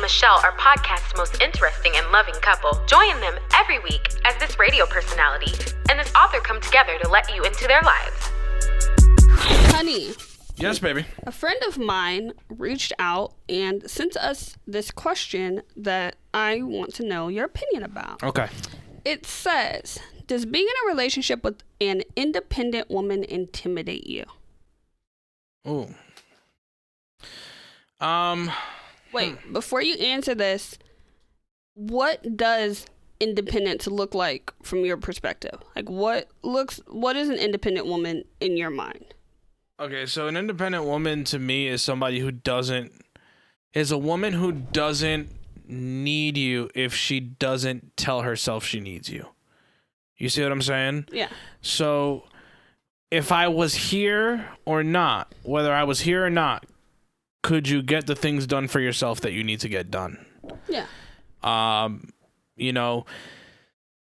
Michelle are podcast's most interesting and loving couple. Join them every week as this radio personality and this author come together to let you into their lives. Honey. Yes, baby. A friend of mine reached out and sent us this question that I want to know your opinion about. Okay. It says, does being in a relationship with an independent woman intimidate you? Ooh. Wait, before you answer this, what does independence look like from your perspective? Like what is an independent woman in your mind? Okay, so an independent woman to me is somebody is a woman who doesn't need you if she doesn't tell herself she needs you. You see what I'm saying? Yeah. So if I was here or not, whether I was here or not, could you get the things done for yourself that you need to get done? Yeah.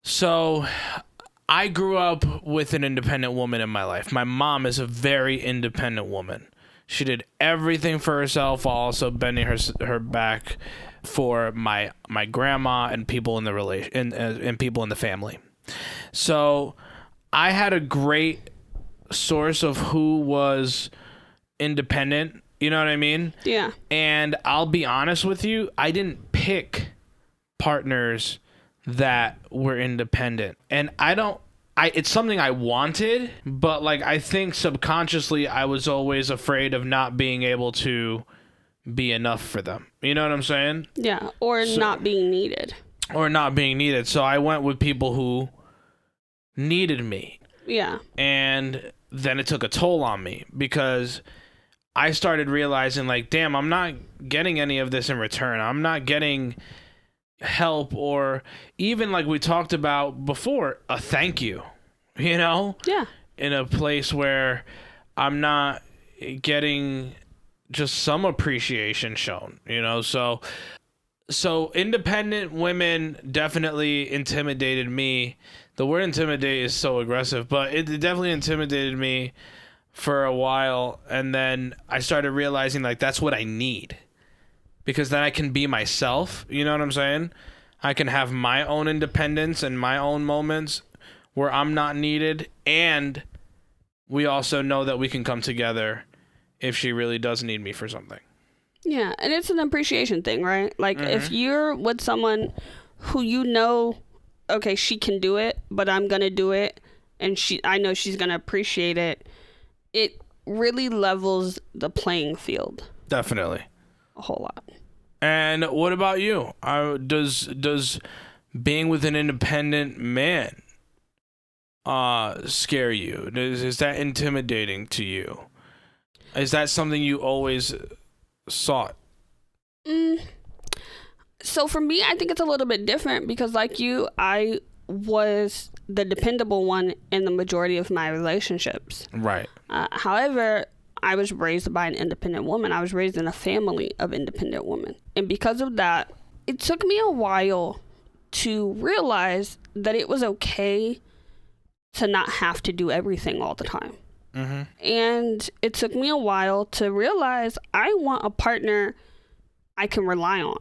So I grew up with an independent woman in my life. My mom is a very independent woman. She did everything for herself, while also bending her back for my grandma and people in the and people in the family. So I had a great source of who was independent. You know what I mean? Yeah. And I'll be honest with you, I didn't pick partners that were independent. And it's something I wanted, but like I think subconsciously I was always afraid of not being able to be enough for them. You know what I'm saying? Yeah, or not being needed. Or not being needed. So I went with people who needed me. Yeah. And then it took a toll on me because I started realizing like, damn, I'm not getting any of this in return. I'm not getting help or even like we talked about before, a thank you, you know? Yeah. In a place where I'm not getting just some appreciation shown, you know? So independent women definitely intimidated me. The word intimidate is so aggressive, but it definitely intimidated me for a while. And then I started realizing like that's what I need. Because then I can be myself, you know what I'm saying? I can have my own independence and my own moments where I'm not needed. And we also know that we can come together if she really does need me for something. Yeah, and it's an appreciation thing, right? Like if you're with someone who you know, okay, she can do it, but I'm going to do it, and I know she's going to appreciate it, it really levels the playing field. Definitely. A whole lot. And what about you? Does being with an independent man scare you? Is that intimidating to you? Is that something you always sought? So for me, I think it's a little bit different because like you, I was the dependable one in the majority of my relationships. Right. However, I was raised by an independent woman. I was raised in a family of independent women. And because of that, it took me a while to realize that it was okay to not have to do everything all the time. Mm-hmm. And it took me a while to realize I want a partner I can rely on.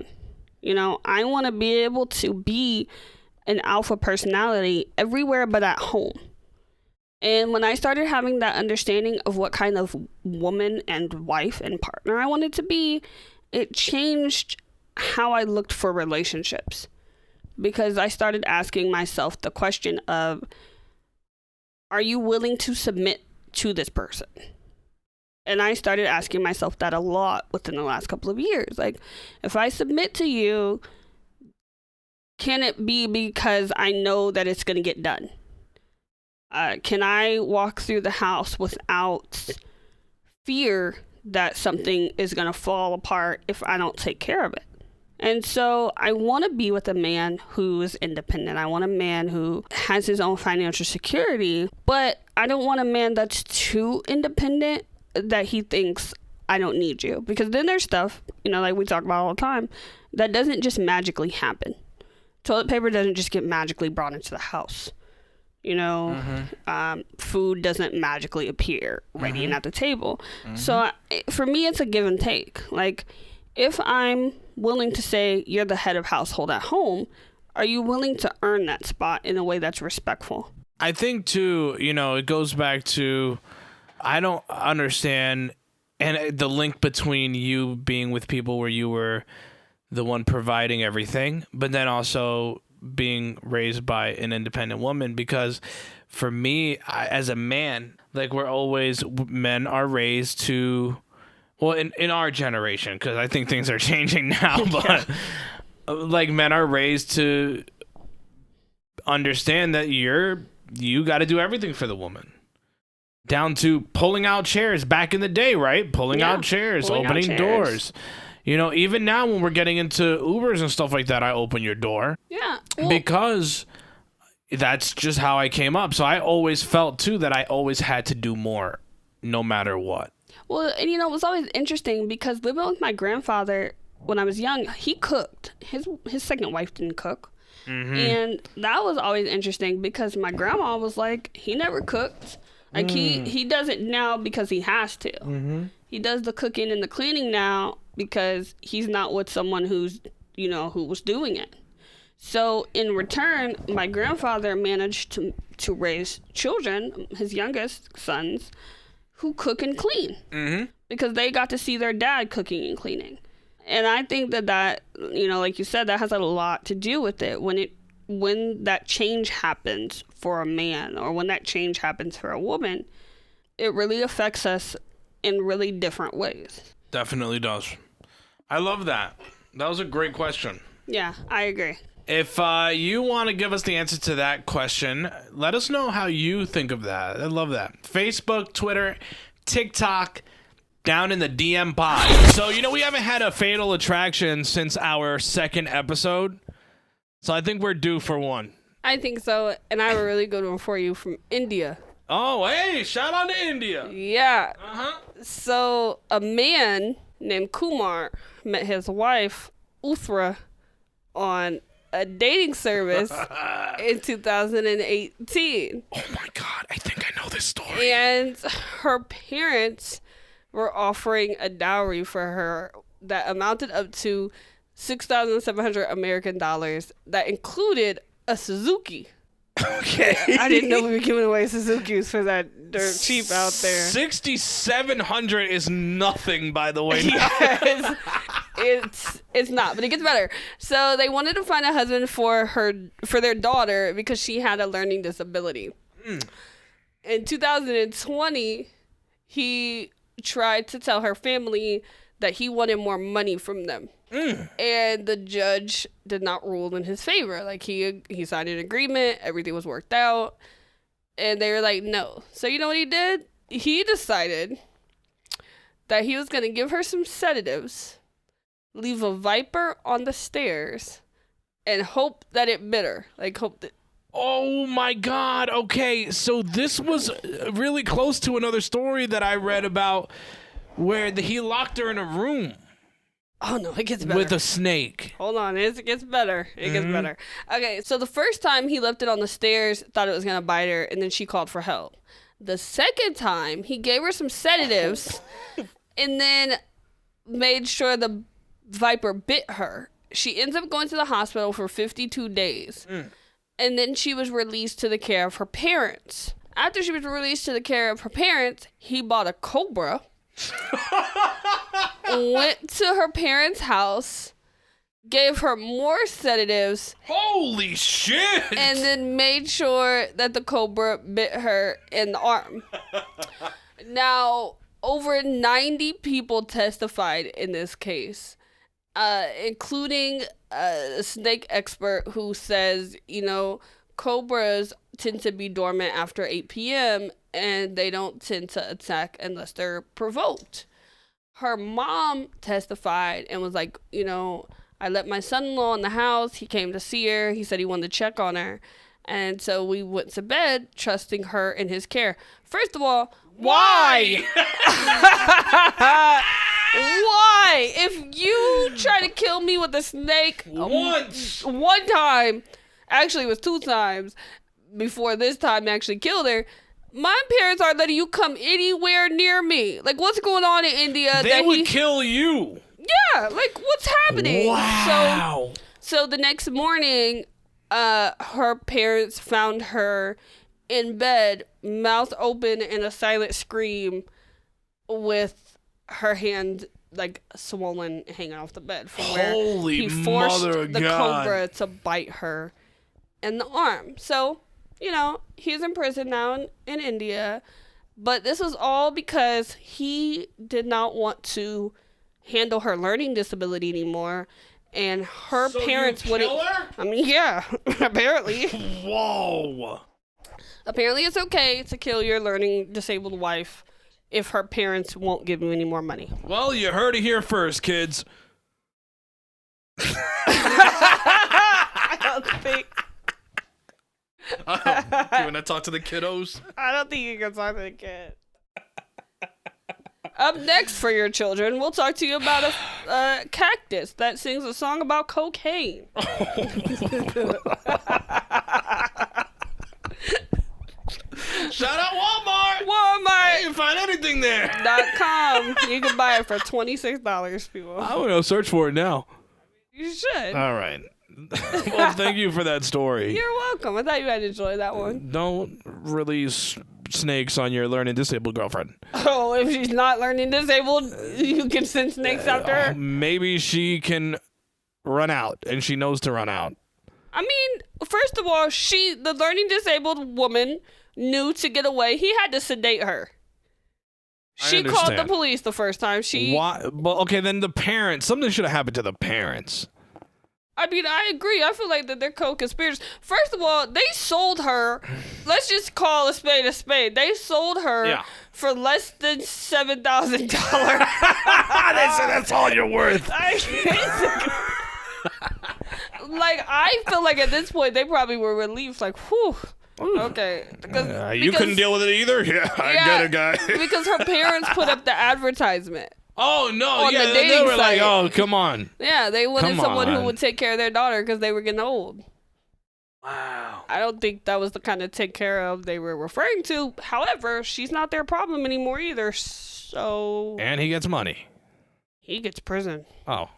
You know, I want to be able to be an alpha personality everywhere but at home. And when I started having that understanding of what kind of woman and wife and partner I wanted to be, it changed how I looked for relationships. Because I started asking myself the question of, are you willing to submit to this person? And I started asking myself that a lot within the last couple of years. Like, if I submit to you, can it be because I know that it's going to get done? Can I walk through the house without fear that something is going to fall apart if I don't take care of it? And so I want to be with a man who is independent. I want a man who has his own financial security, but I don't want a man that's too independent that he thinks I don't need you. Because then there's stuff, you know, like we talk about all the time, that doesn't just magically happen. Toilet paper doesn't just get magically brought into the house. You know, food doesn't magically appear ready and at the table. So for me, it's a give and take. Like, if I'm willing to say you're the head of household at home, are you willing to earn that spot in a way that's respectful? I think too, it goes back to, I don't understand, and the link between you being with people where you were the one providing everything, but then also being raised by an independent woman. Because for me, as a man, like men are raised to, well, in our generation, because I think things are changing now, but like men are raised to understand that you got to do everything for the woman. Down to pulling out chairs back in the day, right? Pulling out chairs, opening doors. Even now when we're getting into Ubers and stuff like that, I open your door. Yeah. Because that's just how I came up. So I always felt, too, that I always had to do more, no matter what. Well, and it was always interesting because living with my grandfather when I was young, he cooked. His second wife didn't cook. Mm-hmm. And that was always interesting because my grandma was like, he never cooked. Like, he does it now because he has to. Mm-hmm. He does the cooking and the cleaning now because he's not with someone who's, who was doing it. So in return, my grandfather managed to raise children, his youngest sons, who cook and clean. Mm-hmm. Because they got to see their dad cooking and cleaning. And I think that, like you said, that has a lot to do with it. When that change happens for a man or when that change happens for a woman, it really affects us in really different ways. Definitely does. I love that. That was a great question. Yeah, I agree. If you want to give us the answer to that question, let us know how you think of that. I love that. Facebook, Twitter, TikTok, down in the DM pod. So, we haven't had a Fatal Attraction since our second episode. So I think we're due for one. I think so. And I have a really good one for you from India. Oh, hey, shout out to India. Yeah. Uh-huh. So a man named Kumar met his wife, Uthra, on a dating service in 2018. Oh my God, I think I know this story. And her parents were offering a dowry for her that amounted up to $6,700 American dollars that included a Suzuki. Okay. I didn't know we were giving away Suzukis for that dirt cheap out there. 6,700 is nothing, by the way. Yes, it's not, but it gets better. So they wanted to find a husband for their daughter because she had a learning disability. In 2020, he tried to tell her family that he wanted more money from them. And the judge did not rule in his favor. Like, he signed an agreement, everything was worked out, and they were like, no. So you know what he did? He decided that he was going to give her some sedatives, leave a viper on the stairs, and hope that it bit her. Like, hope that... Oh my God. Okay, so this was really close to another story that I read about where he locked her in a room. Oh, no, it gets better. With a snake. Hold on, it gets better. It gets better. Okay, so the first time he left it on the stairs, thought it was going to bite her, and then she called for help. The second time, he gave her some sedatives and then made sure the viper bit her. She ends up going to the hospital for 52 days. And then she was released to the care of her parents. After she was released to the care of her parents, he bought a cobra. Went to her parents' house, gave her more sedatives. Holy shit! And then made sure that the cobra bit her in the arm. Now, over 90 people testified in this case, including a snake expert who says, cobras tend to be dormant after 8 p.m. and they don't tend to attack unless they're provoked. Her mom testified and was like, I let my son-in-law in the house. He came to see her. He said he wanted to check on her. And so we went to bed trusting her in his care. First of all, why? Why? If you try to kill me with a snake one time, actually it was 2 times before this time actually killed her, my parents aren't letting you come anywhere near me. Like, what's going on in India? They would kill you. Yeah, Yeah, like what's happening? Wow. So the next morning, her parents found her in bed, mouth open in a silent scream, with her hand like swollen, hanging off the bed from where he forced the cobra to bite her in the arm. So, he's in prison now in India, but this was all because he did not want to handle her learning disability anymore, and her parents wouldn't. Her? I mean, yeah, apparently. Whoa. Apparently, it's okay to kill your learning disabled wife if her parents won't give you any more money. Well, you heard it here first, kids. I don't think. You want to talk to the kiddos? I don't think you can talk to the kid. Up next for your children, we'll talk to you about a cactus that sings a song about cocaine. Shout out Walmart! Walmart! You can find anything there. .com. You can buy it for $26, people. I'm going to search for it now. You should. All right. Well, thank you for that story. You're welcome. I thought you had enjoyed that one. Don't release snakes on your learning disabled girlfriend. Oh, if she's not learning disabled, you can send snakes after her? Maybe she can run out, and she knows to run out. I mean, first of all, the learning disabled woman, knew to get away. He had to sedate her. She called the police the first time. Why? Well, okay, then the parents. Something should have happened to the parents. I mean, I agree. I feel like that they're co-conspirators. First of all, they sold her. Let's just call a spade a spade. They sold her for less than $7,000. They said that's all you're worth. I feel like at this point they probably were relieved. Like, whew. Okay. You couldn't deal with it either? Yeah, I get it, guy. Because her parents put up the advertisement. Oh, no. On the they were site. like, oh, come on. Yeah, they wanted someone who would take care of their daughter because they were getting old. Wow. I don't think that was the kind of take care of they were referring to. However, she's not their problem anymore either, so... And he gets money. He gets prison. Oh.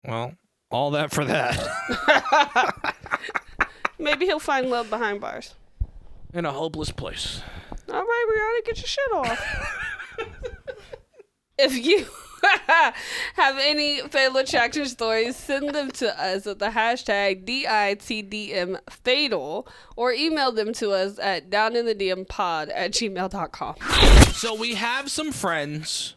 Well, all that for that. Maybe he'll find love behind bars. In a hopeless place. All right, Rihanna, get your shit off. If you have any Fatal Attraction stories, send them to us with the hashtag DITDMFatal or email them to us at downinthedmpod@gmail.com. So we have some friends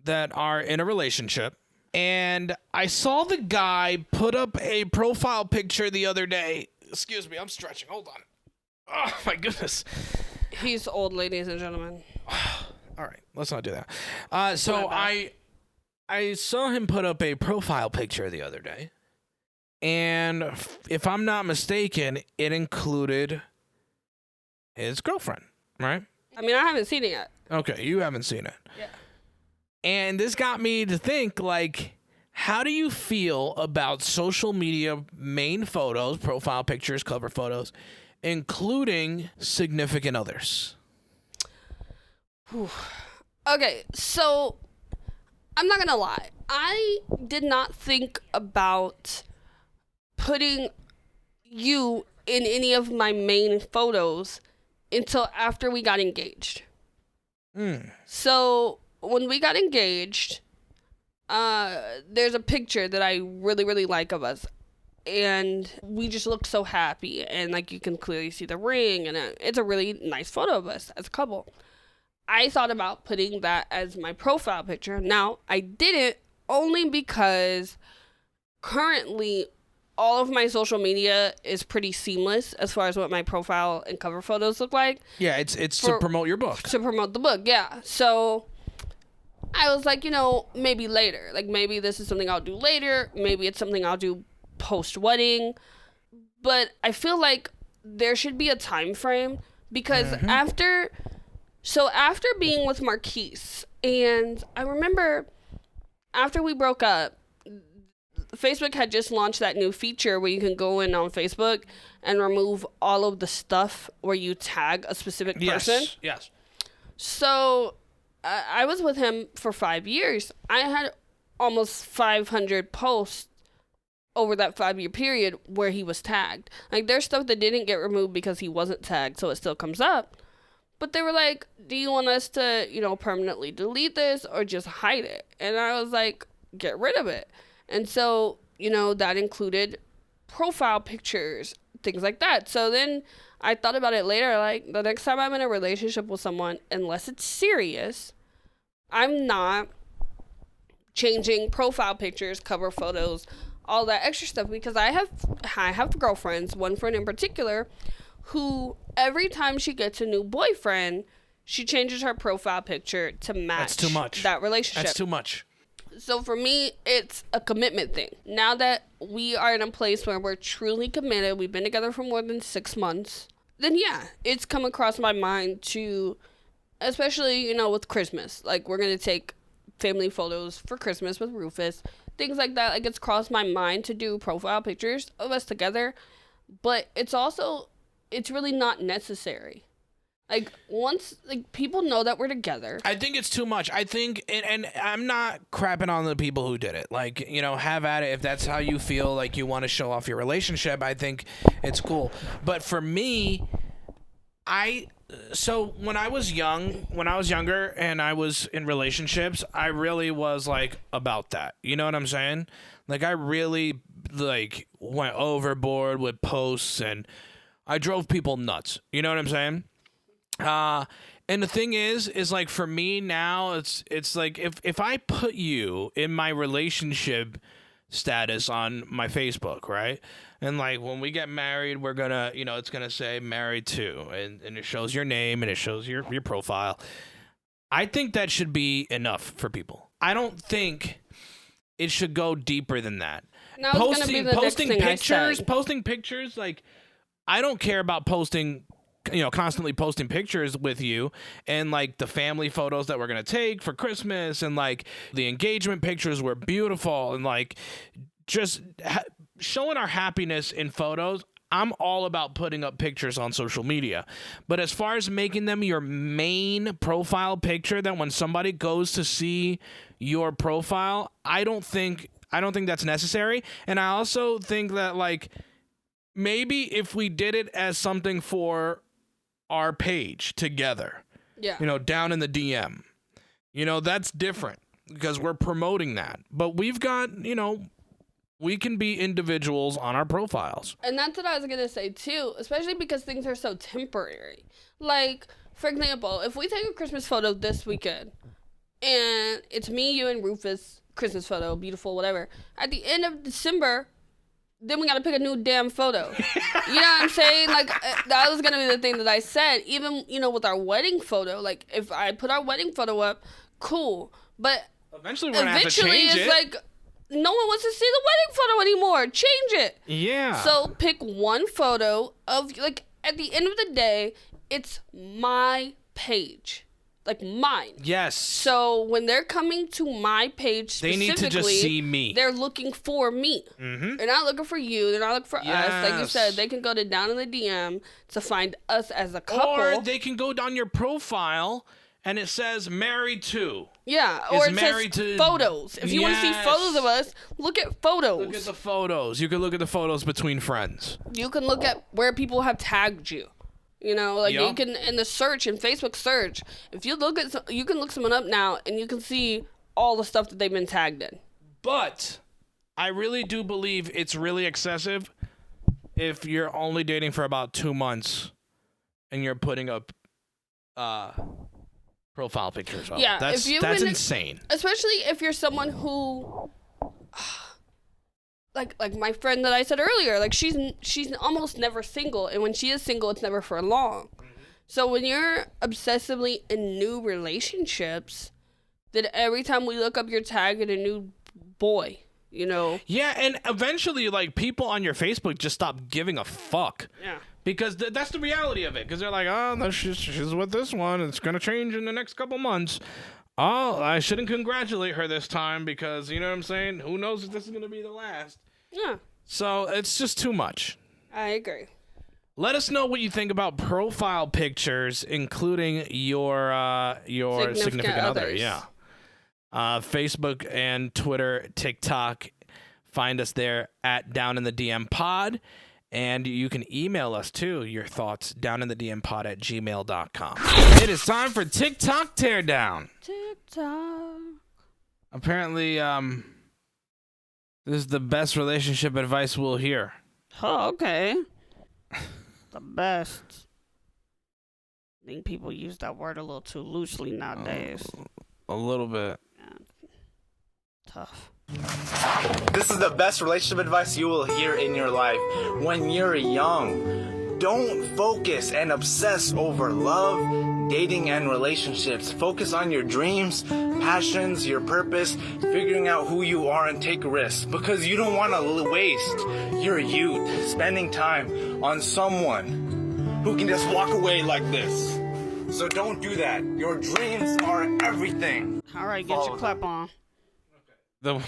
that are in a relationship, and I saw the guy put up a profile picture the other day. Excuse me, I'm stretching. Hold on. Oh, my goodness. He's old, ladies and gentlemen. All right, let's not do that. So I saw him put up a profile picture the other day, and if I'm not mistaken, it included his girlfriend, right? I mean, I haven't seen it yet. Okay, you haven't seen it. Yeah. And this got me to think, like, how do you feel about social media main photos, profile pictures, cover photos, including significant others? Okay, so I'm not gonna lie. I did not think about putting you in any of my main photos until after we got engaged. So when we got engaged, there's a picture that I really, really like of us. And we just look so happy. And like you can clearly see the ring. And it's a really nice photo of us as a couple. I thought about putting that as my profile picture. Now, I didn't only because currently all of my social media is pretty seamless as far as what my profile and cover photos look like. Yeah, it's to promote your book. To promote the book, yeah. So I was like, maybe later. Like maybe this is something I'll do later. Maybe it's something I'll do post-wedding. But I feel like there should be a time frame because after being with Marquise, and I remember after we broke up, Facebook had just launched that new feature where you can go in on Facebook and remove all of the stuff where you tag a specific person. Yes. So I was with him for 5 years. I had almost 500 posts over that 5-year period where he was tagged. Like, there's stuff that didn't get removed because he wasn't tagged, so it still comes up. But they were like, do you want us to, permanently delete this or just hide it? And I was like, get rid of it. And so, that included profile pictures, things like that. So then I thought about it later, like, the next time I'm in a relationship with someone, unless it's serious, I'm not changing profile pictures, cover photos, all that extra stuff, because I have girlfriends, one friend in particular, who every time she gets a new boyfriend, she changes her profile picture to match That's too much. that relationship. That's too much. So for me, it's a commitment thing. Now that we are in a place where we're truly committed, we've been together for more than 6 months, then yeah, it's come across my mind to, especially, with Christmas, like, we're going to take family photos for Christmas with Rufus, things like that. Like, it's crossed my mind to do profile pictures of us together, but it's really not necessary. Like, once, people know that we're together. I think it's too much. I think, and I'm not crapping on the people who did it. Like, have at it. If that's how you feel like you want to show off your relationship, I think it's cool. But for me, so when I was younger and I was in relationships, I really was like about that. You know what I'm saying? Like, I really went overboard with posts and I drove people nuts. You know what I'm saying? And the thing is like, for me now, it's like, if I put you in my relationship status on my Facebook, right? And like, when we get married, we're gonna, it's gonna say married to, and it shows your name and it shows your profile. I think that should be enough for people. I don't think it should go deeper than that. Now posting pictures, like, I don't care about posting, constantly posting pictures with you and like the family photos that we're going to take for Christmas, and like the engagement pictures were beautiful, and like just showing our happiness in photos. I'm all about putting up pictures on social media. But as far as making them your main profile picture, that when somebody goes to see your profile, I don't think that's necessary. And I also think that, like, maybe if we did it as something for our page together, down in the DM, that's different because we're promoting that. But we've got, we can be individuals on our profiles. And that's what I was going to say too, especially because things are so temporary. Like, for example, if we take a Christmas photo this weekend and it's me, you, and Rufus, Christmas photo, beautiful, whatever. At the end of December, then we got to pick a new damn photo. You know what I'm saying? Like, that was going to be the thing that I said. Even, with our wedding photo, like, if I put our wedding photo up, cool. But eventually we're going to have to change it's like, no one wants to see the wedding photo anymore. Change it. Yeah. So pick one photo of, like, at the end of the day, it's my page. Like, mine. Yes. So when they're coming to my page they need to just see me. They're looking for me. Mm-hmm. They're not looking for you. They're not looking for us. Like you said, they can go to down in the DM to find us as a couple. Or they can go down your profile and it says married to. Yeah, or it says photos. If you want to see photos of us, look at photos. Look at the photos. You can look at the photos between friends. You can look at where people have tagged you. You can, in the search, in Facebook search, if you look at, you can look someone up now and you can see all the stuff that they've been tagged in. But I really do believe it's really excessive if you're only dating for about 2 months and you're putting up profile pictures up. Yeah, that's insane. Especially if you're someone who, like my friend that I said earlier, like she's almost never single, and when she is single, it's never for long. Mm-hmm. So when you're obsessively in new relationships, then every time we look up, you're tagging a new boy. Yeah, and eventually, like, people on your Facebook just stop giving a fuck. Yeah. Because that's the reality of it. Because they're like, oh, she's with this one. It's going to change in the next couple months. Oh, I shouldn't congratulate her this time because, you know what I'm saying? Who knows if this is going to be the last? Yeah. So it's just too much. I agree. Let us know what you think about profile pictures, including your significant other. Yeah. Facebook and Twitter, TikTok. Find us there at Down in the DM Pod. And you can email us, too, your thoughts, downinthedmpod@gmail.com. It is time for TikTok Teardown. TikTok. Apparently, this is the best relationship advice we'll hear. Oh, okay. The best. I think people use that word a little too loosely nowadays. A little bit. Yeah. Tough. This is the best relationship advice you will hear in your life. When you're young, don't focus and obsess over love, dating, and relationships. Focus on your dreams, passions, your purpose, figuring out who you are, and take risks. Because you don't want to waste your youth spending time on someone who can just walk away like this. So don't do that. Your dreams are everything. All right, get your clap on. The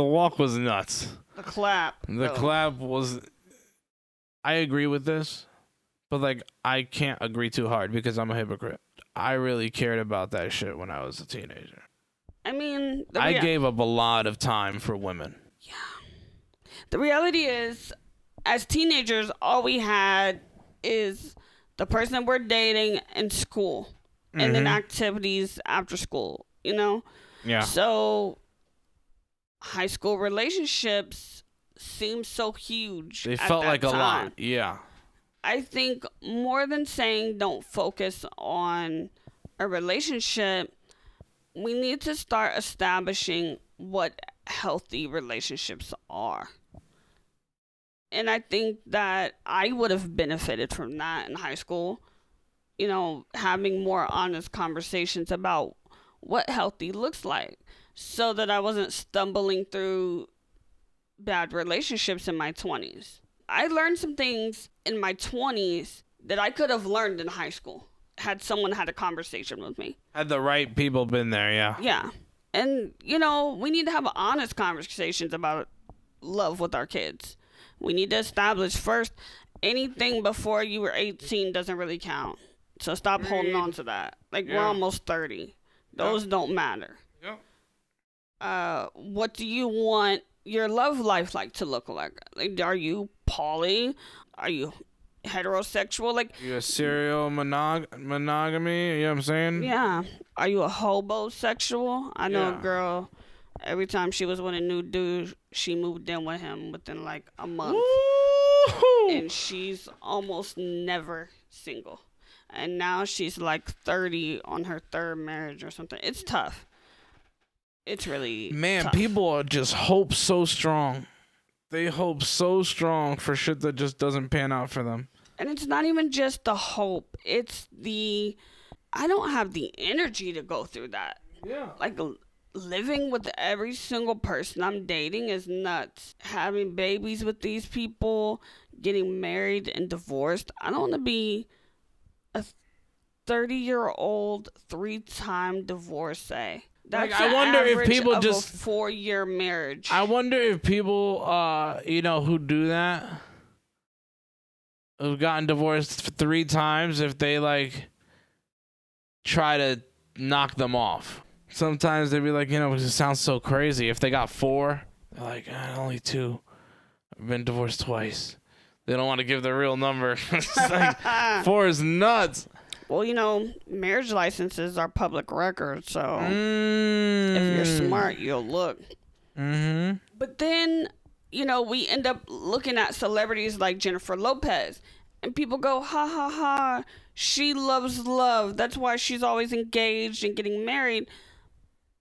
walk was nuts. The clap. The clap was... I agree with this, but, like, I can't agree too hard because I'm a hypocrite. I really cared about that shit when I was a teenager. I mean... I gave up a lot of time for women. Yeah. The reality is, as teenagers, all we had is the person that we're dating and school. And then activities after school, you know? Yeah. So... high school relationships seem so huge. They felt like a lot. Yeah. I think more than saying don't focus on a relationship, we need to start establishing what healthy relationships are. And I think that I would have benefited from that in high school. You know, having more honest conversations about what healthy looks like, so that I wasn't stumbling through bad relationships in my 20s. I learned some things in my 20s that I could have learned in high school had someone had a conversation with me. Had the right people been there, yeah. Yeah. And, you know, we need to have honest conversations about love with our kids. We need to establish first, anything before you were 18 doesn't really count. So stop holding on to that. Like, we're almost 30. Those don't matter. What do you want your love life like to look like? Like, are you poly? Are you heterosexual? Like, you a serial monogamy? You know what I'm saying? Yeah. Are you a hobosexual? I know a girl. Every time she was with a new dude, she moved in with him within like a month. Woo-hoo! And she's almost never single. And now she's like 30 on her third marriage or something. It's tough. It's really tough. People just hope so strong. They hope so strong for shit that just doesn't pan out for them. And it's not even just the hope. It's the, I don't have the energy to go through that. Yeah. Like, living with every single person I'm dating is nuts. Having babies with these people, getting married and divorced. I don't want to be a 30-year-old 3-time divorcee. That's like, I wonder if people of just a 4-year marriage. I wonder if people, who do that, who've gotten divorced 3 times, if they like try to knock them off. Sometimes they'd be like, it sounds so crazy. If they got 4, they're like, only 2. I've been divorced twice. They don't want to give the real number. It's like 4 is nuts. Well, marriage licenses are public record, so if you're smart, you'll look. Mm-hmm. But then, we end up looking at celebrities like Jennifer Lopez, and people go, ha, ha, ha, she loves love. That's why she's always engaged and getting married.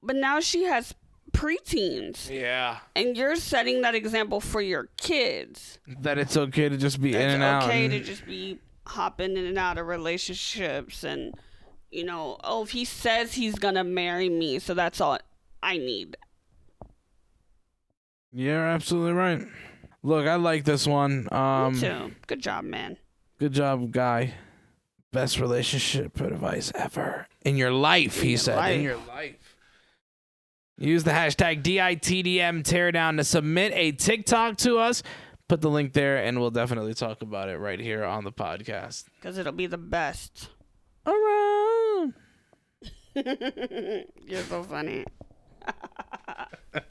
But now she has preteens. Yeah. And you're setting that example for your kids. That it's okay to just be in and out. It's okay to just be hopping in and out of relationships, and if he says he's gonna marry me, so that's all I need. You're absolutely right. Look, I like this one. Me too. Good job, man. Good job, guy. Best relationship advice ever in your life, he said. In your life. Use the hashtag DITDM teardown to submit a TikTok to us. Put the link there, and we'll definitely talk about it right here on the podcast. Because it'll be the best. Around. You're so funny. All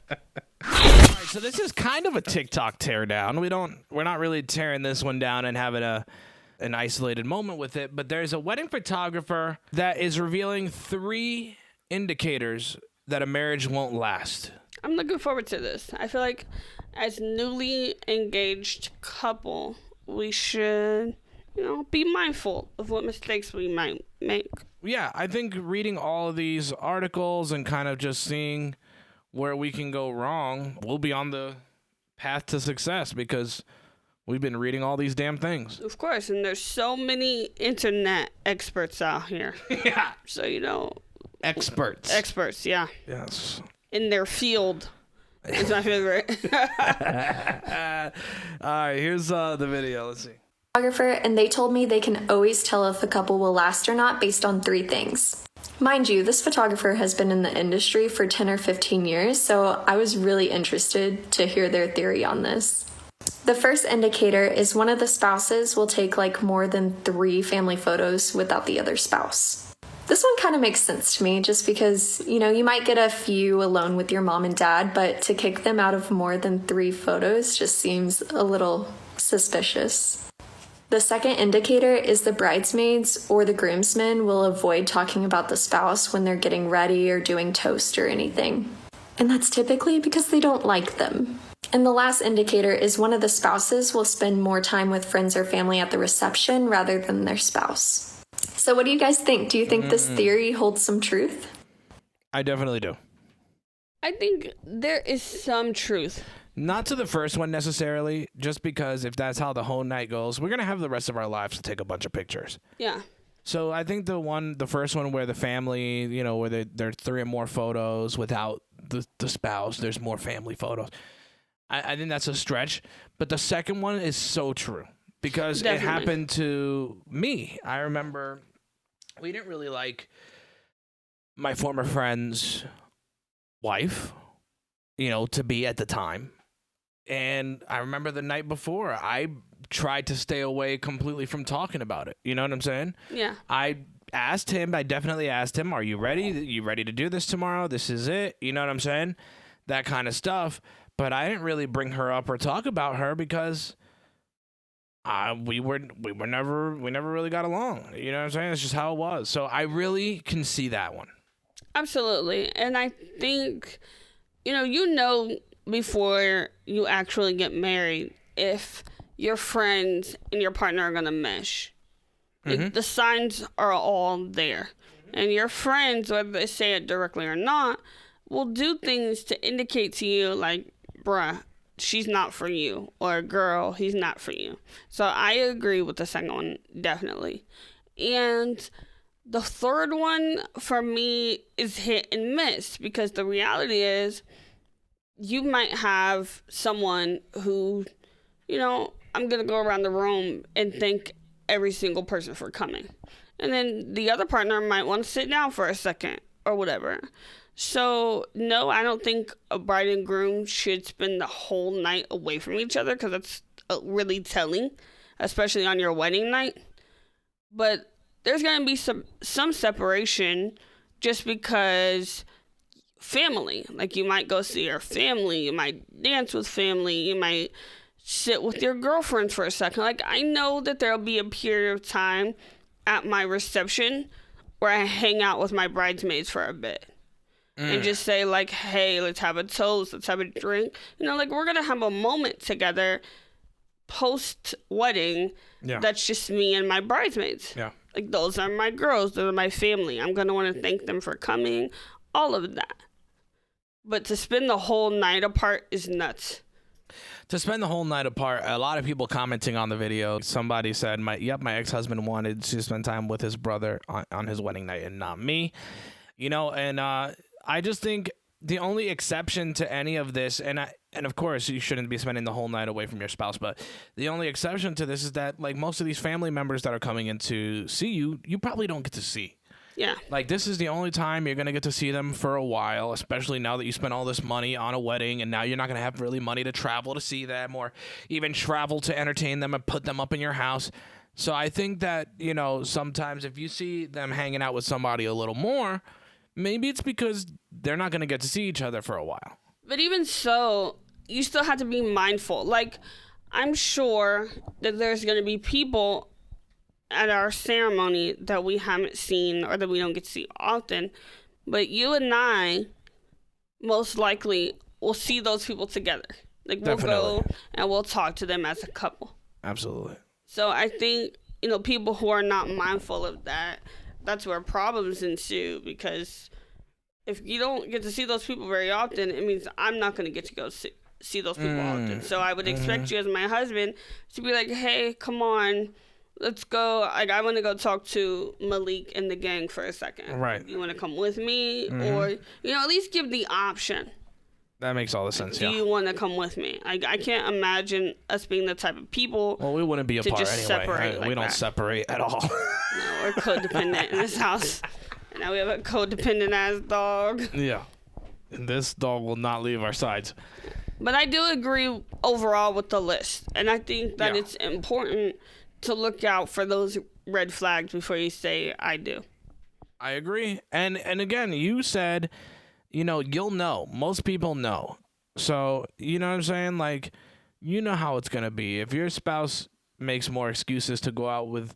right, so this is kind of a TikTok teardown. We're not really tearing this one down and having an isolated moment with it, but there's a wedding photographer that is revealing 3 indicators that a marriage won't last. I'm looking forward to this. I feel like as newly engaged couple, we should, be mindful of what mistakes we might make. Yeah, I think reading all of these articles and kind of just seeing where we can go wrong, we'll be on the path to success because we've been reading all these damn things. Of course, and there's so many internet experts out here. Yeah. So, Experts. Experts, yeah. Yes. In their field. It's my favorite. All right, here's the video. Let's see. And they told me they can always tell if a couple will last or not based on 3 things. Mind you, this photographer has been in the industry for 10 or 15 years, so I was really interested to hear their theory on this. The first indicator is one of the spouses will take more than 3 family photos without the other spouse. This one kind of makes sense to me just because, you might get a few alone with your mom and dad, but to kick them out of more than 3 photos just seems a little suspicious. The second indicator is the bridesmaids or the groomsmen will avoid talking about the spouse when they're getting ready or doing toast or anything. And that's typically because they don't like them. And the last indicator is one of the spouses will spend more time with friends or family at the reception rather than their spouse. So what do you guys think? Do you think this theory holds some truth? I definitely do. I think there is some truth. Not to the first one necessarily, just because if that's how the whole night goes, we're going to have the rest of our lives to take a bunch of pictures. Yeah. So I think the first one where the family, where there are 3 or more photos without the spouse, there's more family photos. I think that's a stretch. But the second one is so true because Definitely. It happened to me. I remember we didn't really like my former friend's wife, to be at the time. And I remember the night before, I tried to stay away completely from talking about it. You know what I'm saying? Yeah. I definitely asked him, are you ready? You ready to do this tomorrow? This is it. You know what I'm saying? That kind of stuff. But I didn't really bring her up or talk about her because we never really got along. You know what I'm saying? It's just how it was. So I really can see that one. Absolutely. And I think, before you actually get married, if your friends and your partner are going to mesh. The signs are all there. And your friends, whether they say it directly or not, will do things to indicate to you bruh, she's not for you, or girl, he's not for you. So I agree with the second one, definitely. And the third one for me is hit and miss because the reality is you might have someone who, I'm going to go around the room and thank every single person for coming. And then the other partner might want to sit down for a second or whatever. So, no, I don't think a bride and groom should spend the whole night away from each other because that's really telling, especially on your wedding night. But there's going to be some separation just because family. You might go see your family. You might dance with family. You might sit with your girlfriend for a second. I know that there'll be a period of time at my reception where I hang out with my bridesmaids for a bit. And just say, hey, let's have a toast, let's have a drink. We're going to have a moment together post-wedding. Yeah. That's just me and my bridesmaids. Yeah. Those are my girls. Those are my family. I'm going to want to thank them for coming. All of that. But to spend the whole night apart is nuts. To spend the whole night apart, a lot of people commenting on the video. Somebody said, my ex-husband wanted to spend time with his brother on his wedding night and not me. I just think the only exception to any of this, and of course you shouldn't be spending the whole night away from your spouse, but the only exception to this is that most of these family members that are coming in to see you, you probably don't get to see. Yeah. This is the only time you're going to get to see them for a while, especially now that you spent all this money on a wedding and now you're not going to have really money to travel to see them or even travel to entertain them and put them up in your house. So I think that, sometimes if you see them hanging out with somebody a little more, Maybe it's because they're not going to get to see each other for a while. But even so, you still have to be mindful. Like, I'm sure that there's going to be people at our ceremony that we haven't seen or that we don't get to see often. But you and I most likely will see those people together. Like, we'll go and we'll talk to them as a couple. Absolutely. So I think, people who are not mindful of that, that's where problems ensue, because if you don't get to see those people very often, it means I'm not going to get to go see those people often. So I would expect you as my husband to be like, hey, come on, let's go. Like, I want to go talk to Malik and the gang for a second. Right. You want to come with me? Or, at least give the option. That makes all the sense, Do you want to come with me? I can't imagine us being the type of people. Well, we wouldn't be apart just anyway. separate like we don't that. separate at all. No, we're codependent in this house. And now we have a codependent ass dog. Yeah. And this dog will not leave our sides. But I do agree overall with the list. And I think that it's important to look out for those red flags before you say, I do. I agree. And again, you said, you'll know. Most people know. So, you know what I'm saying? Like, you know how it's going to be. If your spouse makes more excuses to go out with,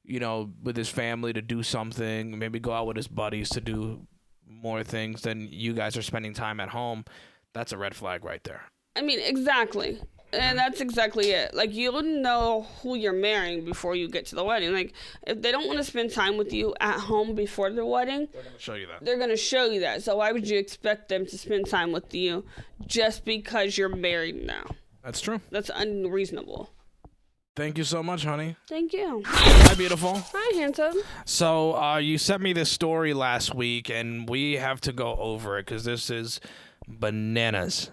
with his family to do something, maybe go out with his buddies to do more things than you guys are spending time at home, that's a red flag right there. I mean, exactly. And that's exactly it. Like, you'll know who you're marrying before you get to the wedding. Like, if they don't want to spend time with you at home before the wedding, They're going to show you that. They're going to show you that. So why would you expect them to spend time with you just because you're married now? That's true. That's unreasonable. Thank you so much, honey. Thank you. Hi, beautiful. Hi, handsome. So you sent me this story last week, and we have to go over it because this is bananas.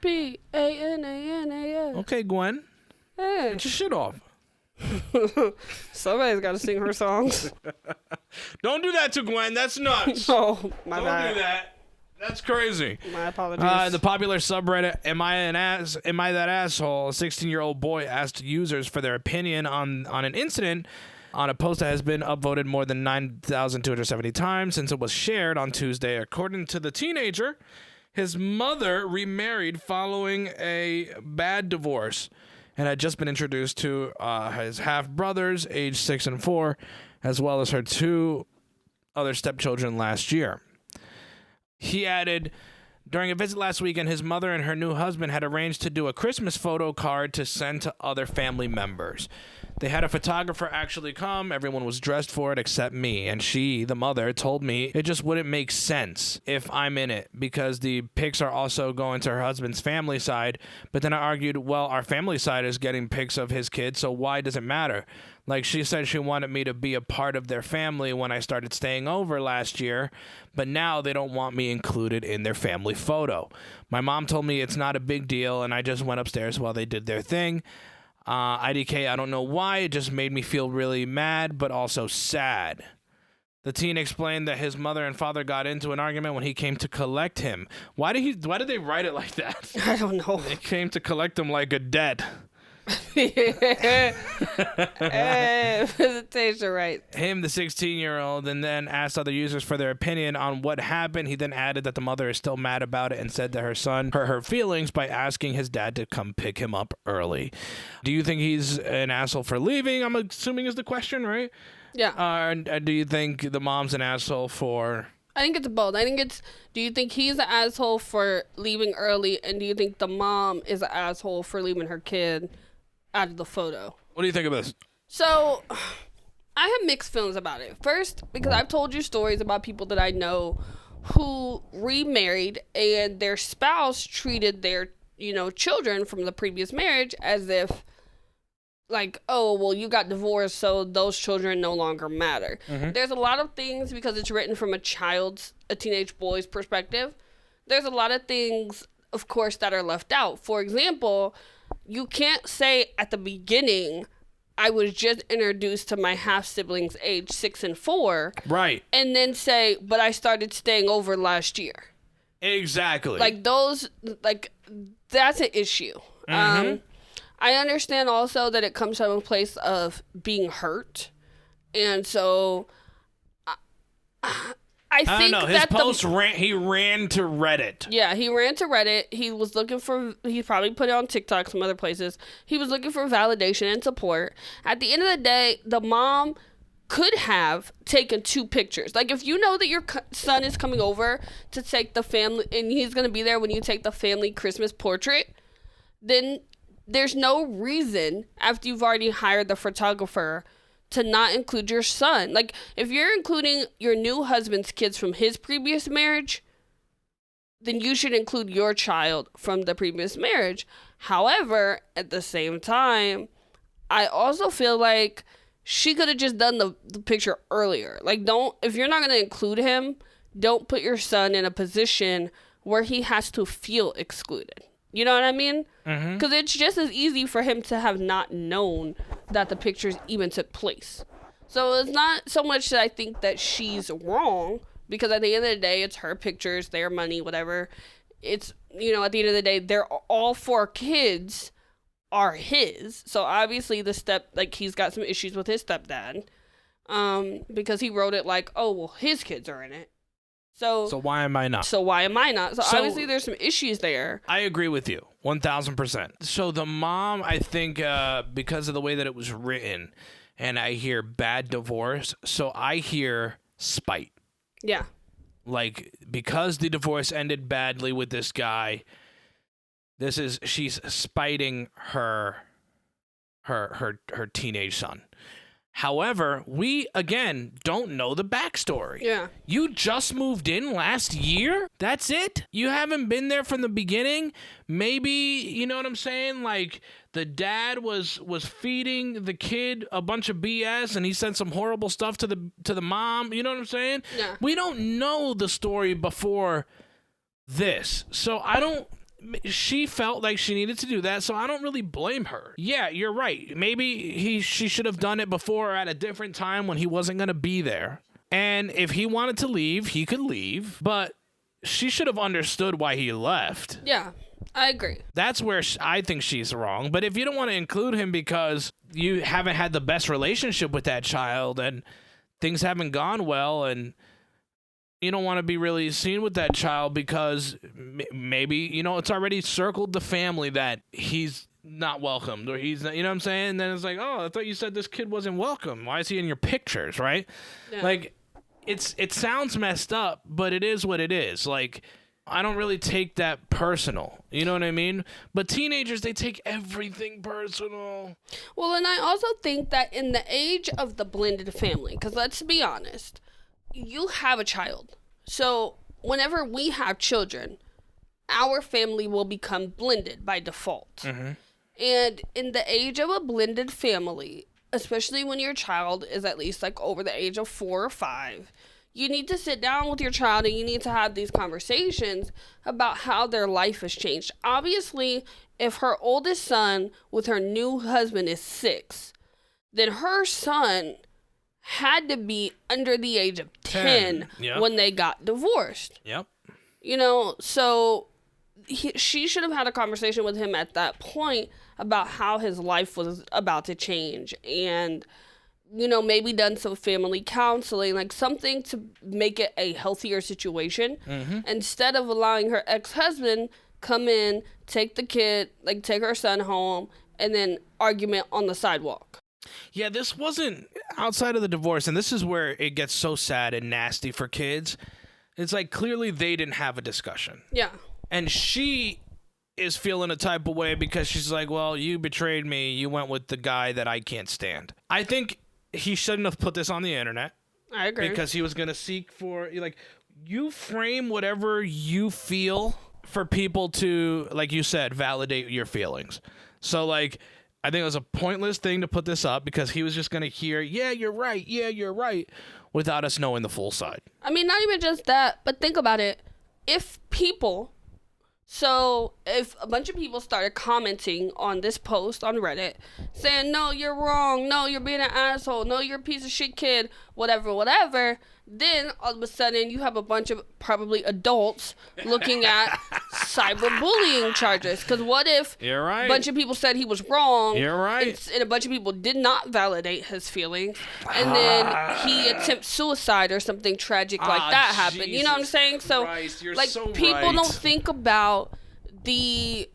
P-A-N-A-N-A-S. Okay, Gwen. Hey. Get your shit off. Somebody's got to sing her songs. Don't do that to Gwen. That's nuts. Oh, my Don't bad. do that. That's crazy. My apologies. The popular subreddit Am I That Asshole? A 16-year-old boy asked users for their opinion on an incident on a post that has been upvoted more than 9,270 times since it was shared on Tuesday. According to the teenager, his mother remarried following a bad divorce and had just been introduced to his half-brothers, aged 6 and 4, as well as her 2 other stepchildren last year. He added, during a visit last weekend, his mother and her new husband had arranged to do a Christmas photo card to send to other family members. They had a photographer actually come. Everyone was dressed for it except me. And she, the mother, told me it just wouldn't make sense if I'm in it because the pics are also going to her husband's family side. But then I argued, well, our family side is getting pics of his kids, so why does it matter? Like, she said she wanted me to be a part of their family when I started staying over last year, but now they don't want me included in their family photo. My mom told me it's not a big deal, and I just went upstairs while they did their thing. IDK, I don't know why, it just made me feel really mad, but also sad. The teen explained that his mother and father got into an argument when he came to collect him. Why did they write it like that? I don't know. They came to collect him like a debt. Visitation rights. Him, the 16-year-old, and then asked other users for their opinion on what happened. He then added that the mother is still mad about it and said that her son hurt her feelings by asking his dad to come pick him up early. Do you think he's an asshole for leaving? I'm assuming is the question, right? Yeah. And do you think the mom's an asshole for... I think it's both. I think it's, do you think he's an asshole for leaving early, and do you think the mom is an asshole for leaving her kid out of the photo? What do you think of this? So, I have mixed feelings about it. First, because I've told you stories about people that I know who remarried and their spouse treated their, children from the previous marriage as if, like, oh, well, you got divorced, so those children no longer matter. Mm-hmm. There's a lot of things, because it's written from a teenage boy's perspective, there's a lot of things, of course, that are left out. For example, you can't say at the beginning, I was just introduced to my half-siblings age 6 and 4. Right. And then say, but I started staying over last year. Exactly. Like, that's an issue. Mm-hmm. I understand also that it comes from a place of being hurt. And so I don't think know. His that post he ran to Reddit. Yeah, he ran to Reddit. He was looking for, he probably put it on TikTok, some other places. He was looking for validation and support. At the end of the day, the mom could have taken 2 pictures. Like, if you know that your son is coming over to take the family, and he's going to be there when you take the family Christmas portrait, then there's no reason, after you've already hired the photographer, to not include your son. Like, if you're including your new husband's kids from his previous marriage, then you should include your child from the previous marriage. However, at the same time, I also feel like she could have just done the picture earlier. Like, if you're not going to include him, don't put your son in a position where he has to feel excluded. You know what I mean? Because it's just as easy for him to have not known that the pictures even took place. So it's not so much that I think that she's wrong, because at the end of the day, it's her pictures, their money, whatever. It's, you know, at the end of the day, they're all 4 kids are his. So obviously he's got some issues with his stepdad, because he wrote it like, oh, well, his kids are in it. So why am I not? So obviously there's some issues there. I agree with you 1,000%. So the mom, I think, because of the way that it was written, and I hear bad divorce, so I hear spite. Yeah. Like, because the divorce ended badly with this guy, she's spiting her teenage son. However, we, again, don't know the backstory. Yeah. You just moved in last year? That's it? You haven't been there from the beginning? Maybe, you know what I'm saying? Like, the dad was feeding the kid a bunch of BS, and he sent some horrible stuff to the mom. You know what I'm saying? Yeah. We don't know the story before this. So she felt like she needed to do that, so I don't really blame her. Yeah, you're right. Maybe she should have done it before or at a different time when he wasn't going to be there. And if he wanted to leave, he could leave, but she should have understood why he left. Yeah, I agree. That's where I think she's wrong. But if you don't want to include him because you haven't had the best relationship with that child and things haven't gone well, and you don't want to be really seen with that child because maybe, you know, it's already circled the family that he's not welcomed, or he's not, you know what I'm saying? And then it's like, oh, I thought you said this kid wasn't welcome. Why is he in your pictures, right? Yeah. Like, it sounds messed up, but it is what it is. Like, I don't really take that personal. You know what I mean? But teenagers, they take everything personal. Well, and I also think that in the age of the blended family, because let's be honest, you have a child. So whenever we have children, our family will become blended by default. Mm-hmm. And in the age of a blended family, especially when your child is at least like over the age of 4 or 5, you need to sit down with your child and you need to have these conversations about how their life has changed. Obviously, if her oldest son with her new husband is 6, then her son had to be under the age of 10 Yep. when they got divorced. Yep. You know, so she should have had a conversation with him at that point about how his life was about to change, and, you know, maybe done some family counseling, like something to make it a healthier situation, instead of allowing her ex-husband come in, take the kid, like take her son home, and then argument on the sidewalk. Yeah, this wasn't outside of the divorce, and this is where it gets so sad and nasty for kids. It's like, clearly they didn't have a discussion. Yeah. And she is feeling a type of way because she's like, well, you betrayed me. You went with the guy that I can't stand. I think he shouldn't have put this on the internet. I agree. Because he was going to seek for, like, you frame whatever you feel for people to, like you said, validate your feelings. So, like, I think it was a pointless thing to put this up because he was just going to hear, yeah, you're right, without us knowing the full side. I mean, not even just that, but think about it. If a bunch of people started commenting on this post on Reddit saying, no, you're wrong, no, you're being an asshole, no, you're a piece of shit kid, whatever, Then all of a sudden you have a bunch of probably adults looking at cyberbullying charges. Because what if You're right. a bunch of people said he was wrong? You're right. And a bunch of people did not validate his feelings. And then he attempts suicide or something tragic like that happened. You know what I'm Jesus saying? So, Christ, you're like, so people right. don't think about the...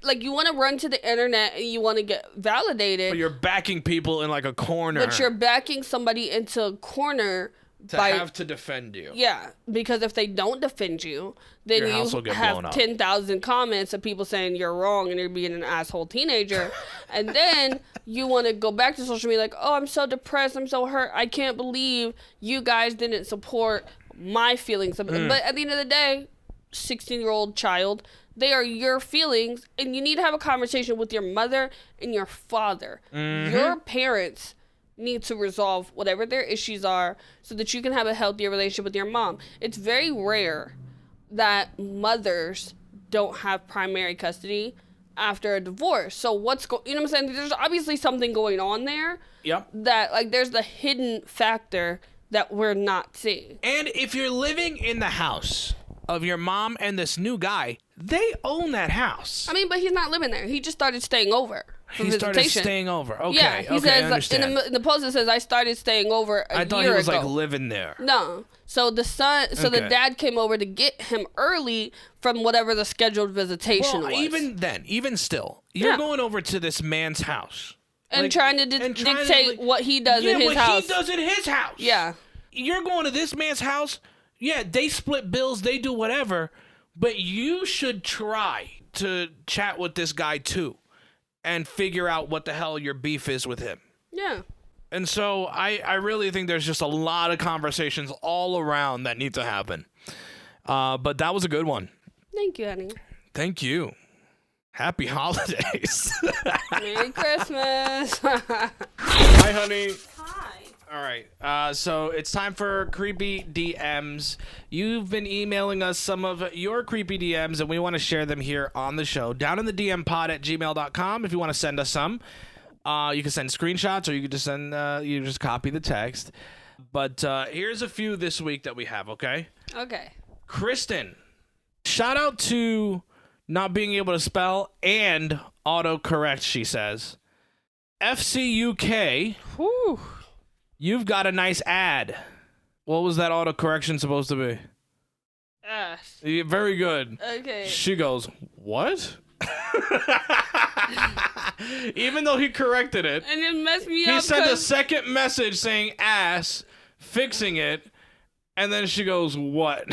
Like you want to run to the internet and you want to get validated. But you're backing people in like a corner. But you're backing somebody into a corner to by have to defend you. yeah, because if they don't defend you, then Your house will you get blown have up. 10,000 comments of people saying you're wrong and you're being an asshole teenager, and then you want to go back to social media like, oh, I'm so depressed, I'm so hurt, I can't believe you guys didn't support my feelings. But at the end of the day, 16-year-old child, they are your feelings, and you need to have a conversation with your mother and your father. Your parents need to resolve whatever their issues are so that you can have a healthier relationship with your mom. It's very rare that mothers don't have primary custody after a divorce. So you know what I'm saying? There's obviously something going on there. Yep. That, like, there's the hidden factor that we're not seeing. And if you're living in the house of your mom and this new guy, they own that house. I mean, but he's not living there. He just started staying over. For He started visitation. staying over. Okay. Yeah, he okay, I says understand. in the post it says I started staying over a year ago. I thought he was like living there. No. So the Okay. dad came over to get him early from whatever the scheduled visitation Well, was. even still, you're Yeah. going over to this man's house. And Like, trying to and trying to, dictate like- what he does in his what house. he does in his house. Yeah. You're going to this man's house. Yeah, they split bills, they do whatever, but you should try to chat with this guy too and figure out what the hell your beef is with him. Yeah. And so I really think there's just a lot of conversations all around that need to happen. But that was a good one. Thank you, honey. Thank you. Happy holidays. Merry Christmas. Hi, honey. Hi. All right. So it's time for creepy DMs. You've been emailing us some of your creepy DMs, and we want to share them here on the show. Down in the DM pod at gmail.com if you want to send us some. You can send screenshots, or you can just send you just copy the text. But here's a few this week that we have. Okay. Okay. Kristen, shout out to not being able to spell and autocorrect. She says, FCUK. Whew. You've got a nice ad. What was that autocorrection supposed to be? Ass. Yeah, very good. Okay. She goes, what? Even though he corrected it, And it messed me he up. sent a 'cause- second message saying ass, fixing it, and then she goes, what?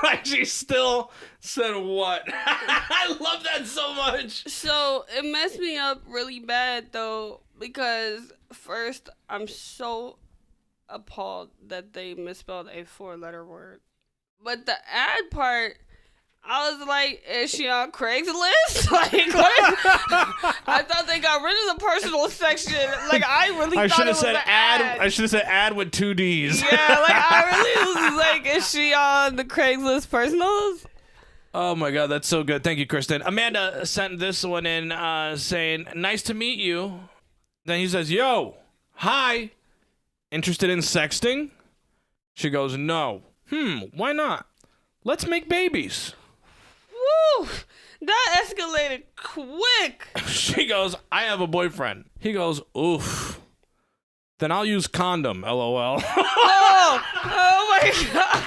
Like she still said what? I love that so much. So it messed me up really bad though, because first I'm so appalled that they misspelled a 4-letter word. But the ad part, I was like, is she on Craigslist? Like, what? I thought they got rid of the personal section. Like, I really I thought should it have was said an ad. I should have said ad with 2 D's. Yeah, like, I really was like, is she on the Craigslist personals? Oh my god, that's so good. Thank you, Kristen. Amanda sent this one in saying, nice to meet you. Then he says, yo, hi. Interested in sexting? She goes, no. Why not? Let's make babies. Woo! That escalated quick. She goes, I have a boyfriend. He goes, oof. Then I'll use condom, LOL. Oh my god.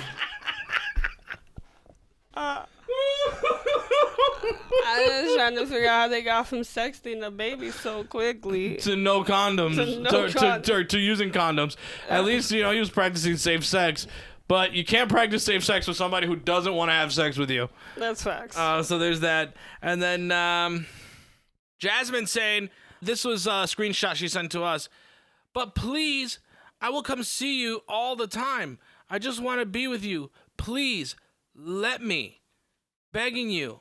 I was trying to figure out how they got from sexting to baby so quickly. To no condoms. To no condoms. To using condoms. At least, he was practicing safe sex. But you can't practice safe sex with somebody who doesn't want to have sex with you. That's facts. So there's that. And then Jasmine saying, this was a screenshot she sent to us. But please, I will come see you all the time. I just want to be with you. Please, let me. Begging you.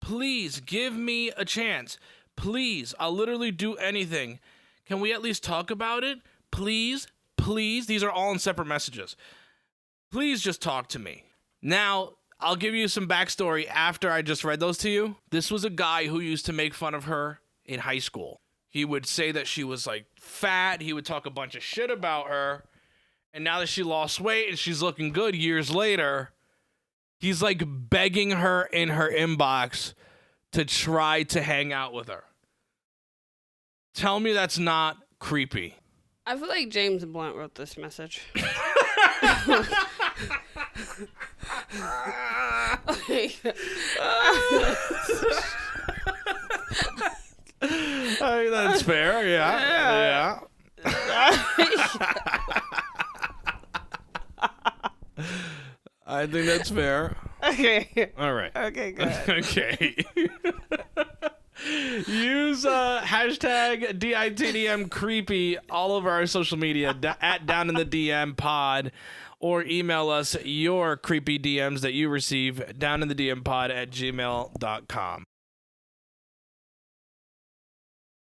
Please, give me a chance. Please, I'll literally do anything. Can we at least talk about it? Please, please. These are all in separate messages. Please just talk to me. Now, I'll give you some backstory after I just read those to you. This was a guy who used to make fun of her in high school. He would say that she was like fat. He would talk a bunch of shit about her. And now that she lost weight and she's looking good years later, he's like begging her in her inbox to try to hang out with her. Tell me that's not creepy. I feel like James Blunt wrote this message. I mean, that's fair. Yeah. I think that's fair. Okay. All right. Okay, good. Okay. Use hashtag DITDM creepy all over our social media at Down in the DM pod, or email us your creepy DMs that you receive downinthedmpod@gmail.com.